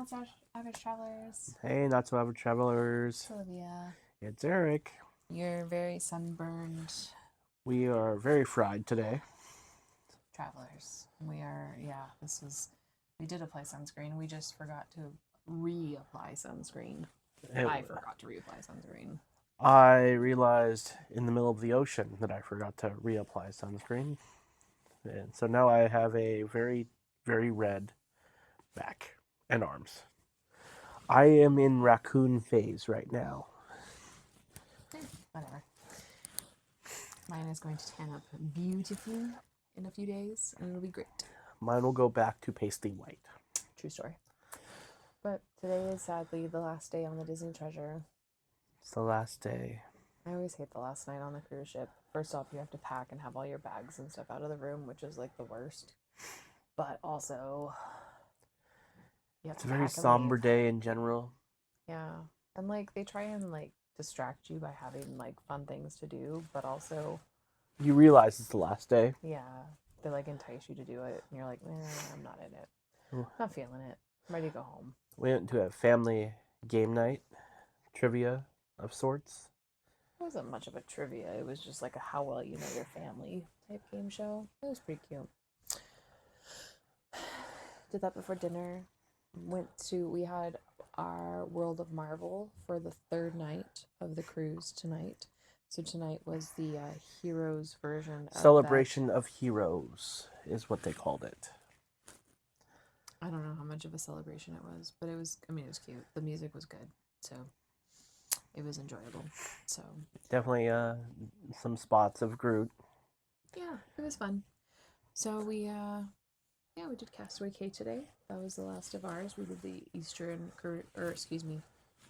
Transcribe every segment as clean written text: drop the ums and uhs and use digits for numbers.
Not so average travelers. Hey, not so average travelers. It's Olivia. It's Eric. You're very sunburned We are very fried today. travelers. We did apply sunscreen. We just forgot to reapply sunscreen. I forgot to reapply sunscreen. I realized in the middle of the ocean that I forgot to reapply sunscreen. And so now I have a very, very red back and arms. I am in raccoon phase right now. Whatever. Mine is going to tan up beautifully in a few days, and it'll be great. Mine will go back to pasty white. True story. But today is sadly the last day on the Disney Treasure. It's the last day. I always hate the last night on the cruise ship. First off, you have to pack and have all your bags and stuff out of the room, which is like the worst. But also, it's a very somber day in general. Yeah. And like they try and like distract you by having like fun things to do, but also you realize it's the last day. Yeah. They like entice you to do it, and you're like, I'm not in it. Not feeling it. I'm ready to go home. We went to a family game night, trivia of sorts. It wasn't much of a trivia. It was just like a how well you know your family type game show. It was pretty cute. Did that before dinner. We had our World of Marvel for the third night of the cruise tonight. So tonight was the Heroes version of Celebration of Heroes is what they called it. I don't know how much of a celebration it was, but it was cute. The music was good, so it was enjoyable. So definitely some spots of Groot. Yeah, it was fun. So we did Castaway Cay today. That was the last of ours. We did the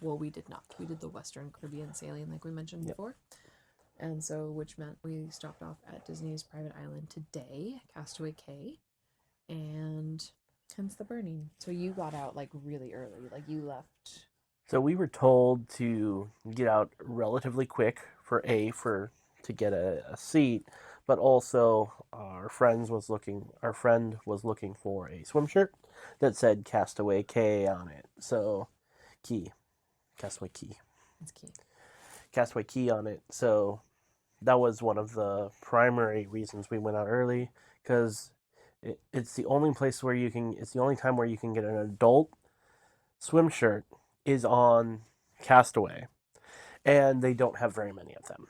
we did not. We did the Western Caribbean sailing like we mentioned before. And so, which meant we stopped off at Disney's private island today, Castaway Cay, and hence the burning. So you got out like really early, like you left. So we were told to get out relatively quick to get a seat, but also our friend was looking for a swim shirt that said Castaway Cay on it. So Castaway Cay. It's Key. Castaway Cay on it. So that was one of the primary reasons we went out early, because it's the only time where you can get an adult swim shirt is on Castaway, and they don't have very many of them.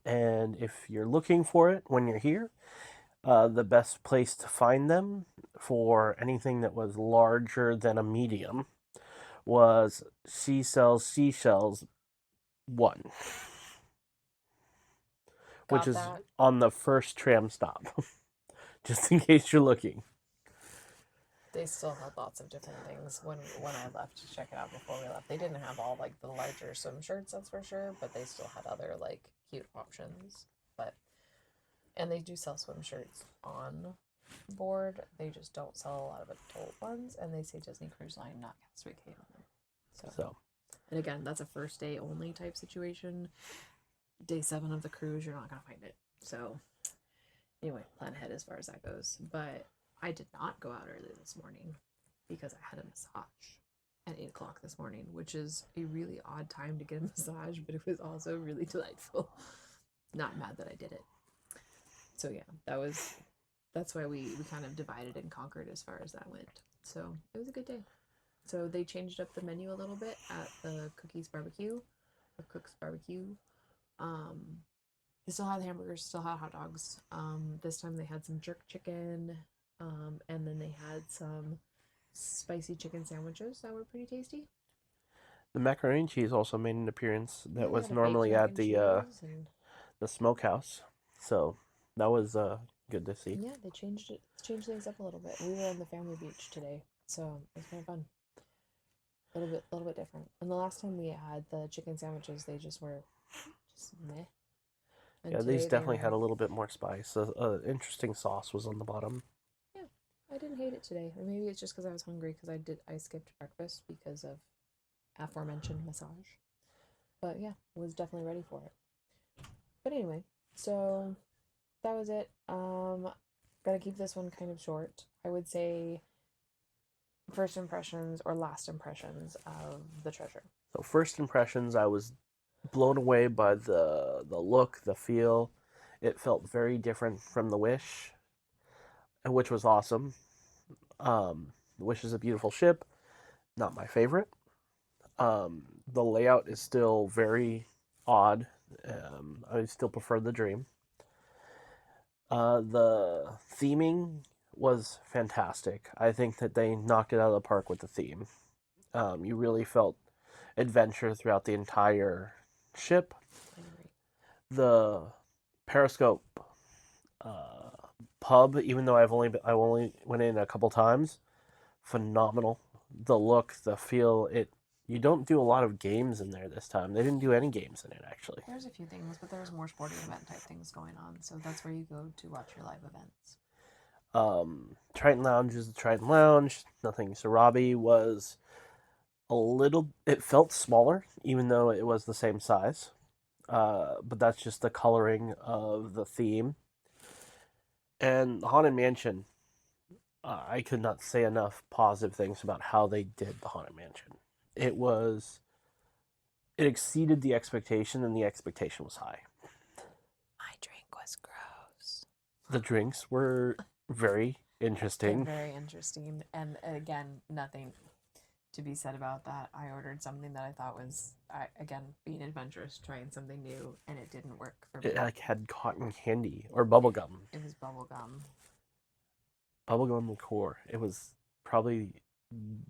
And if you're looking for it when you're here, the best place to find them for anything that was larger than a medium was Seashells 1, which is on the first tram stop, just in case you're looking. They still had lots of different things when I left to check it out before we left. They didn't have all like the larger swim shirts, that's for sure, but they still had other like cute options. And they do sell swim shirts on board. They just don't sell a lot of adult ones, and they say Disney Cruise Line, not Castaway Cay on them. So, and again, that's a first day only type situation. Day 7 of the cruise, you're not gonna find it. So anyway, plan ahead as far as that goes. But I did not go out early this morning because I had a massage at 8 o'clock this morning, which is a really odd time to get a massage, but it was also really delightful. Not mad that I did it. So yeah, that's why we kind of divided and conquered as far as that went. So it was a good day. So they changed up the menu a little bit at the Cook's Barbecue. They still had hamburgers, still had hot dogs. This time they had some jerk chicken, and then they had some spicy chicken sandwiches that were pretty tasty. The macaroni and cheese also made an appearance. That was normally at the smokehouse, so that was good to see. Yeah, they changed things up a little bit. We were on the family beach today, so it was kind of fun. A little bit different. And the last time we had the chicken sandwiches, they just were meh. And yeah, these definitely had a little bit more spice. Interesting sauce was on the bottom. Yeah, I didn't hate it today. Or maybe it's just because I was hungry, because I skipped breakfast because of aforementioned massage. But yeah, was definitely ready for it. But anyway, so that was it. Gotta keep this one kind of short. I would say first impressions or last impressions of the treasure? So first impressions, I was blown away by the look, the feel. It felt very different from the Wish, which was awesome. The Wish is a beautiful ship, not my favorite. The layout is still very odd. I still prefer the Dream. The theming was fantastic. I think that they knocked it out of the park with the theme. You really felt adventure throughout the entire ship. The Periscope uh, pub, even though I only went in a couple times, phenomenal. The look, the feel, it. You don't do a lot of games in there this time. They didn't do any games in it actually. There's a few things, but there's more sporting event type things going on, so that's where you go to watch your live events. Triton Lounge is the Triton Lounge. Nothing. Sarabi was a little. It felt smaller, even though it was the same size. But that's just the coloring of the theme. And the Haunted Mansion, I could not say enough positive things about how they did the Haunted Mansion. It was. It exceeded the expectation, and the expectation was high. My drink was gross. The drinks were very interesting. They're very interesting, and again, nothing to be said about that. I ordered something that I thought was, again, being adventurous, trying something new, and it didn't work for me. It like had cotton candy or bubble gum. It was bubble gum. Bubblegum liqueur. It was probably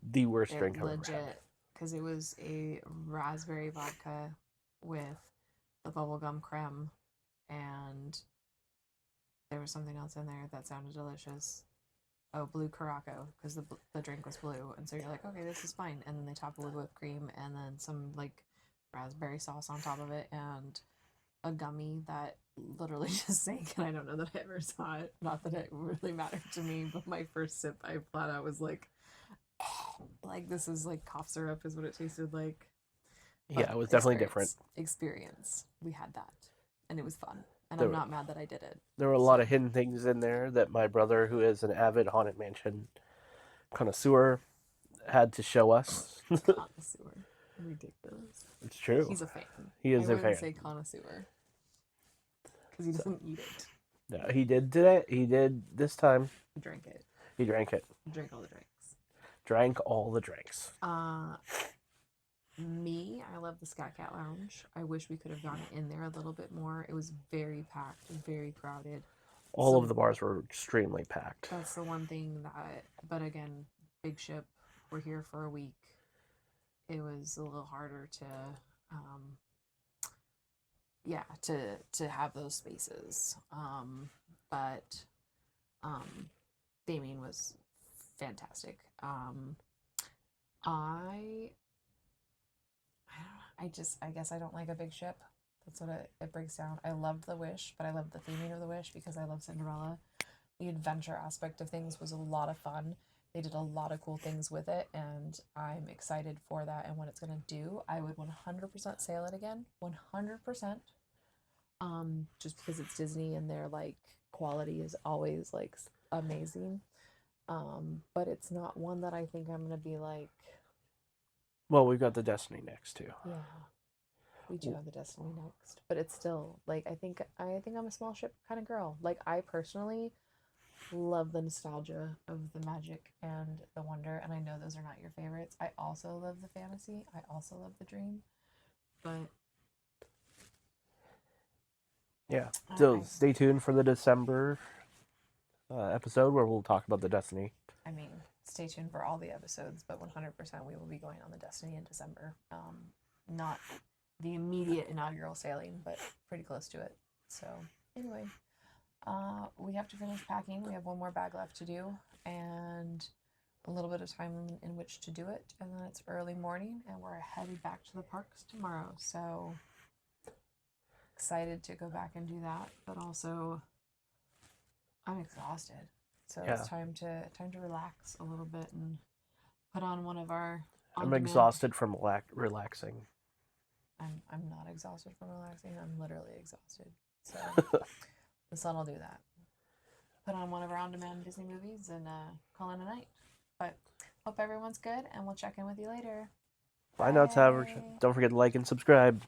the worst drink I've ever had. Legit, because it was a raspberry vodka with the bubblegum creme, and there was something else in there that sounded delicious. Oh, blue Caraco, because the drink was blue, and so you're like, okay, this is fine. And then they top it with whipped cream, and then some like raspberry sauce on top of it, and a gummy that literally just sank. And I don't know that I ever saw it. Not that it really mattered to me, but my first sip, I flat out was like this is like cough syrup, is what it tasted like. Yeah, it was definitely different. Experience. We had that, and it was fun. And There I'm were- not mad that I did it. There were a lot of hidden things in there that my brother, who is an avid Haunted Mansion connoisseur, had to show us. Connoisseur. Ridiculous. It's true. He's a fan. He is a I fan. wouldn't say connoisseur because he doesn't eat it. No, he did today. He did this time. He drank it. He drank it. Drank all the drinks. Drank all the drinks. Me, I love the Scat Cat Lounge. I wish we could have gotten in there a little bit more. It was very packed, very crowded. All of the bars were extremely packed. That's the one thing that, but again, big ship. We're here for a week. It was a little harder to, to have those spaces. But theming was fantastic. I guess I don't like a big ship. That's what it breaks down. I loved the Wish, but I loved the theming of the Wish because I love Cinderella. The adventure aspect of things was a lot of fun. They did a lot of cool things with it, and I'm excited for that and what it's going to do. I would 100% sail it again. 100%. Just because it's Disney and their like quality is always like amazing. But it's not one that I think I'm going to be like. Well, we've got the Destiny next too. Yeah. We do have the Destiny next, but it's still like I think I'm a small ship kind of girl. Like I personally love the nostalgia of the magic and the wonder, and I know those are not your favorites. I also love the fantasy. I also love the dream, but yeah. So stay tuned for the December episode where we'll talk about the Destiny. I mean, stay tuned for all the episodes, but 100% we will be going on the Destiny in December. Not the immediate inaugural sailing, but pretty close to it. So anyway, we have to finish packing. We have one more bag left to do and a little bit of time in which to do it. And then it's early morning and we're headed back to the parks tomorrow. So excited to go back and do that, but also I'm exhausted. So it's time to relax a little bit and put on one of our I'm exhausted from relaxing. I'm not exhausted from relaxing. I'm literally exhausted. So the sun will do that. Put on one of our on-demand Disney movies and call it a night. But Hope everyone's good, and we'll check in with you later. Bye now, Tavern. Bye. Don't forget to like and subscribe.